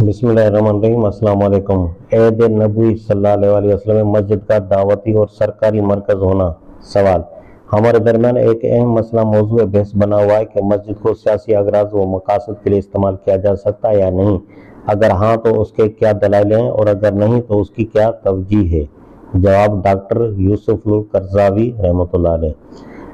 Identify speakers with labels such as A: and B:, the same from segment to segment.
A: बिस्मिल्लाहिर्रहमानिर्रहीम। अस्सलाम वालेकुम। ऐद नबी सल्लल्लाहु अलैहि वसल्लम में मस्जिद का दावती और सरकारी मरकज़ होना। सवाल: हमारे दरमियान एक अहम मसला मौजूद बहस बना हुआ है कि मस्जिद को सियासी अगराज व मकासद के लिए इस्तेमाल किया जा सकता है या नहीं। अगर हाँ तो उसके क्या दलाइल हैं और अगर नहीं तो उसकी क्या तवजीह है। जवाब: डॉक्टर यूसुफुल करज़ावी रहमतुल्लाह अलैह।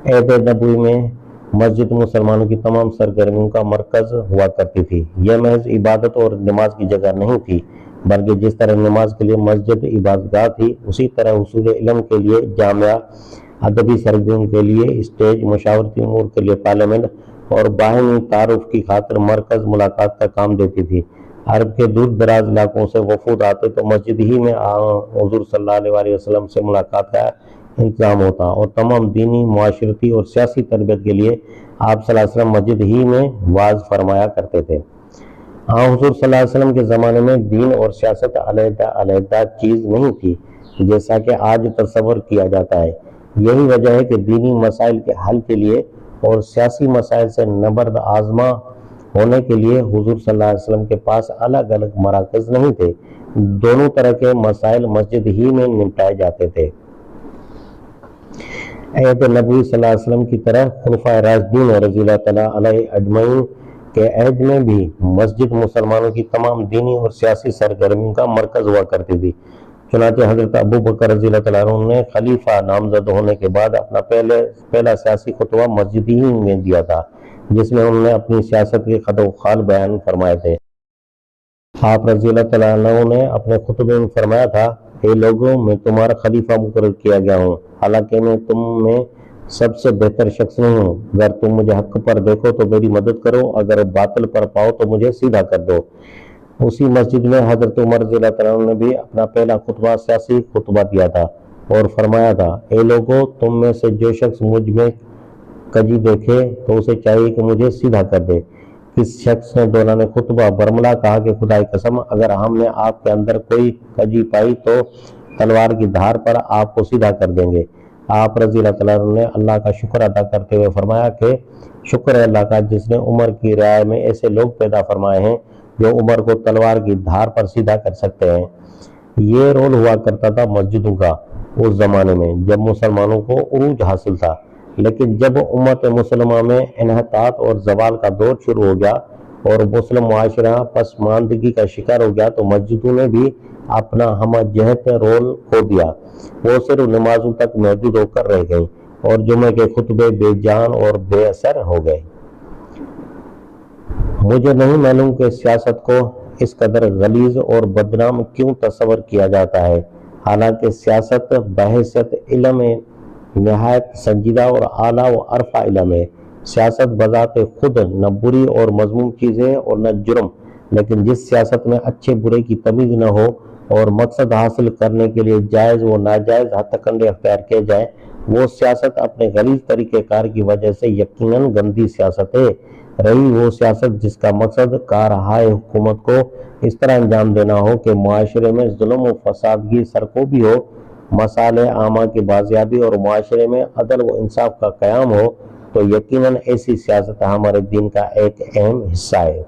A: ऐद नबवी में मस्जिद मुसलमानों की तमाम सरगर्मियों का मरकज़ हुआ करती थी। यह महज इबादत और नमाज की जगह नहीं थी, बल्कि जिस तरह नमाज के लिए मस्जिद इबादतगाह थी, उसी तरह हुसूल इल्म के लिए जामिया, अदबी सरगर्मियों के लिए स्टेज, मशावरती उमूर के लिए पार्लियामेंट और बाहमी तारुफ की खातिर मरकज़ मुलाकात का काम देती थी। अरब के दूर दराज इलाकों से वफूद आते तो मस्जिद ही में हुज़ूर सल्लल्लाहु अलैहि वसल्लम से मुलाकात का इंतज़ाम होता और तमाम दीनी, मुआशरती और सियासी तरबियत के लिए आप सल्लल्लाहु अलैहि वसल्लम मस्जिद ही में वाज फरमाया करते थे। हुज़ूर सल्लल्लाहु अलैहि वसल्लम के ज़माने में दीन और सियासत अलग-अलग चीज़ नहीं थी, जैसा कि आज तस्वर किया जाता है। यही वजह है कि दीनी मसाइल के हल के लिए और सियासी मसाइल से नबर्द आज़मा होने के लिए हुज़ूर सल्लल्लाहु अलैहि वसल्लम के पास अलग अलग मराकज़ नहीं थे। दोनों तरह के मसाइल मस्जिद ही में निपटाए जाते थे। ऐद नबी सल्लल्लाहु अलैहि वसल्लम की तरह खुलफाए राशिदीन रज़ियल्लाहु तआला अलैहिम अजमईन के अहद में भी मस्जिद मुसलमानों की तमाम दीनी और सियासी सरगर्मियों का मरकज़ हुआ करती थी। चुनांचे हज़रत अबू बकर रज़ियल्लाहु तआला अन्हु ने खलीफा नामज़द होने के बाद अपना पहला सियासी खुतबा मस्जिद ही में दिया था, जिसमें उन्होंने अपनी सियासत के खद खाल बयान फरमाए थे। आप रज़ियल्लाहु तआला अन्हु ने अपने खुतबे में फरमाया था: हे लोगों, मैं तुम्हारा खलीफा मुकर्रर किया गया हूँ, हालांकि मैं तुम में सबसे बेहतर शख्स नहीं हूँ। अगर तुम मुझे हक पर देखो तो मेरी मदद करो, अगर बातिल पर पाओ तो मुझे सीधा कर दो। उसी मस्जिद में हज़रत उमर रज़ियल्लाहु तआला अन्हु ने भी अपना पहला खुतबा सियासी खुतबा दिया था और फरमाया था: हे लोगों, तुम में से जो शख्स मुझ में कजी देखे तो उसे चाहिए कि मुझे सीधा कर दे। किस शख्स ने दौरान खुतबा बरमला कहा कि खुदा की कसम, अगर हमने आपके अंदर कोई कजी पाई तो तलवार की धार पर आपको सीधा कर देंगे। आप रज़ियल्लाहु तआला अन्हु ने अल्लाह का शुक्र अदा करते हुए फरमाया कि शुक्र है अल्लाह का जिसने उमर की राय में ऐसे लोग पैदा फरमाए हैं जो उमर को तलवार की धार पर सीधा कर सकते हैं। ये रोल हुआ करता था मस्जिदों का उस जमाने में जब मुसलमानों को उरूज हासिल था, लेकिन जब उम्मत मुसलमा में इन्हतात और जवाल का दौर शुरू हो गया और मुस्लिम मुआशरा पसमानदगी का शिकार हो गया तो मस्जिदों ने भी अपना हमजहत रोल खो दिया। वो सिर्फ नमाजों तक महदूद होकर रह गई और जुमे के खुतबे बेजान और बेअसर हो गए। मुझे नहीं मालूम कि सियासत को इस कदर गलीज और बदनाम क्यों तस्वर किया जाता है, हालांकि सियासत बहैसियत इल्म नहायत संजीदा और आला व अरफा इल्म है। सियासत बजाते खुद न बुरी और मजमूम चीज़ है और न जुर्म, लेकिन जिस सियासत में अच्छे बुरे की तमीज़ न हो और मकसद हासिल करने के लिए जायज़ व नाजायज़ हथकंडे अख्तियार किए जाए, वो सियासत अपने गलीज तरीक़ेकार की वजह से यकीनन गंदी सियासत है। रही वो सियासत जिसका मकसद कारहाय हुकूमत को इस तरह अंजाम देना हो कि मुआशरे में जुल्म व फसादगी सरकोबी हो, मसाले आमा की बाजियाबी और मुआशरे में अदल व इंसाफ का क़याम हो, तो यकीनन ऐसी सियासत हमारे दीन का एक अहम हिस्सा है।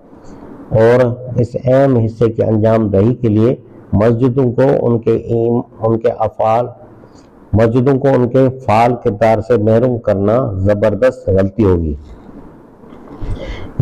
A: और इस अहम हिस्से की अंजाम दही के लिए मस्जिदों को उनके फ़ाल किरदार से महरूम करना ज़बरदस्त गलती होगी।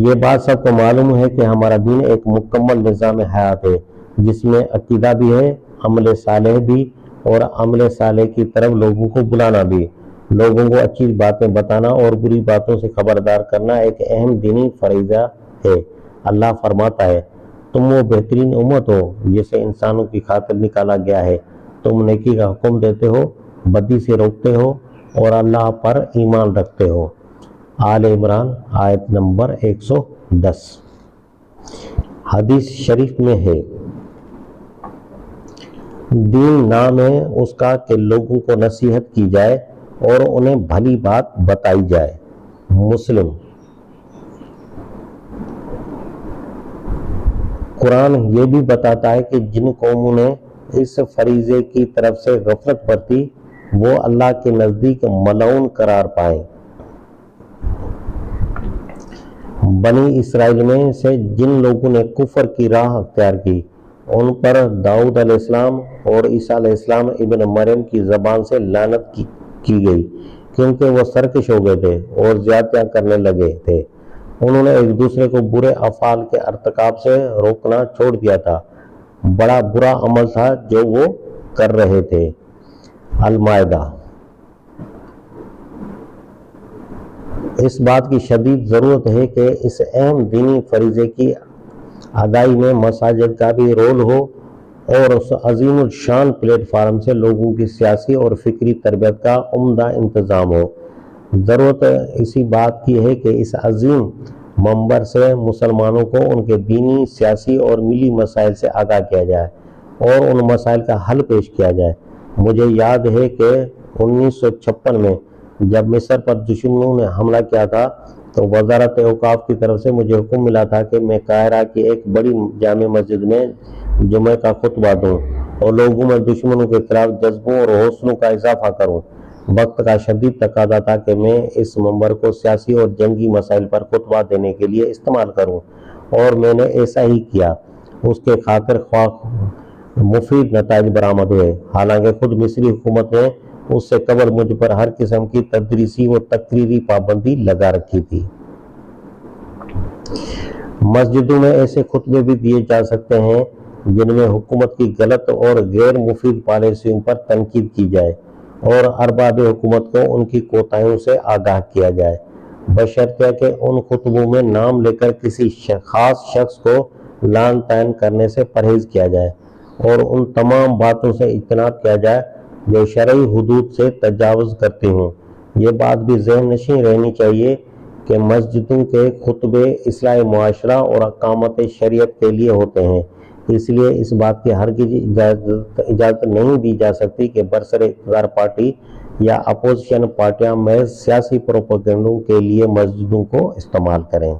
A: ये बात सबको मालूम है कि हमारा दीन एक मुकम्मल निज़ाम हयात है, जिसमें अकीदा भी है, अमल सालेह भी, और अमल सालेह की तरफ लोगों को बुलाना भी। लोगों को अच्छी बातें बताना और बुरी बातों से खबरदार करना एक अहम दीनी फरीज़ा है। अल्लाह फरमाता है: तुम वो बेहतरीन उम्मत हो जिसे इंसानों की खातिर निकाला गया है। तुम नेकी का हुक्म देते हो, बदी से रोकते हो और अल्लाह पर ईमान रखते हो। आल इमरान आयत नंबर 110। हदीस शरीफ में है, दीन नाम है उसका कि लोगों को नसीहत की जाए और उन्हें भली बात बताई जाए। मुस्लिम। कुरान ये भी बताता है कि जिन कौमों ने इस फरीज़े की तरफ से गफलत बरती वो अल्लाह के नज़दीक मलऊन करार पाए। بنی اسرائیل میں سے جن لوگوں نے کفر کی راہ اختیار کی ان پر داؤد علیہ السلام اور عیسیٰ علیہ السلام ابن مریم کی زبان سے لعنت کی گئی، کیونکہ وہ سرکش ہو گئے تھے اور زیادتیاں کرنے لگے تھے۔ انہوں نے ایک دوسرے کو برے افعال کے ارتکاب سے روکنا چھوڑ دیا تھا، بڑا برا عمل تھا جو وہ کر رہے تھے۔ المائدہ۔ اس بات کی شدید ضرورت ہے کہ اس اہم دینی فریضے کی ادائی میں مساجد کا بھی رول ہو اور اس عظیم الشان پلیٹ فارم سے لوگوں کی سیاسی اور فکری تربیت کا عمدہ انتظام ہو۔ ضرورت اسی بات کی ہے کہ اس عظیم منبر سے مسلمانوں کو ان کے دینی، سیاسی اور ملی مسائل سے آگاہ کیا جائے اور ان مسائل کا حل پیش کیا جائے۔ مجھے یاد ہے کہ 1956 میں جب مصر پر دشمنوں نے حملہ کیا تھا تو وزارت اوقاف کی طرف سے مجھے حکم ملا تھا کہ میں قاہرہ کی ایک بڑی جامع مسجد میں جمعہ کا خطبہ دوں اور لوگوں میں دشمنوں کے خلاف جذبوں اور حوصلوں کا اضافہ کروں۔ وقت کا شدید تقاضا تھا کہ میں اس منبر کو سیاسی اور جنگی مسائل پر خطبہ دینے کے لیے استعمال کروں، اور میں نے ایسا ہی کیا۔ اس کے خاطر خواہ مفید نتائج برآمد ہوئے، حالانکہ خود مصری حکومت نے اس سے قبل مجھ پر ہر قسم کی تدریسی و تقریری پابندی لگا رکھی تھی۔ مسجدوں میں ایسے خطبے بھی دیے جا سکتے ہیں جن میں حکومت کی غلط اور غیر مفید پالیسیوں پر تنقید کی جائے اور ارباب حکومت کو ان کی کوتاہیوں سے آگاہ کیا جائے، بشرطیہ کہ ان خطبوں میں نام لے کر کسی خاص شخص کو لعن طعن کرنے سے پرہیز کیا جائے اور ان تمام باتوں سے اجتناب کیا جائے جو شرعی حدود سے تجاوز کرتی ہوں۔ یہ بات بھی ذہن نشین رہنی چاہیے کہ مسجدوں کے خطبے اصلاح معاشرہ اور اقامت شریعت کے لیے ہوتے ہیں، اس لیے اس بات کی ہرگز اجازت نہیں دی جا سکتی کہ برسر اقتدار پارٹی یا اپوزیشن پارٹیاں محض سیاسی پروپیگنڈوں کے لیے مسجدوں کو استعمال کریں۔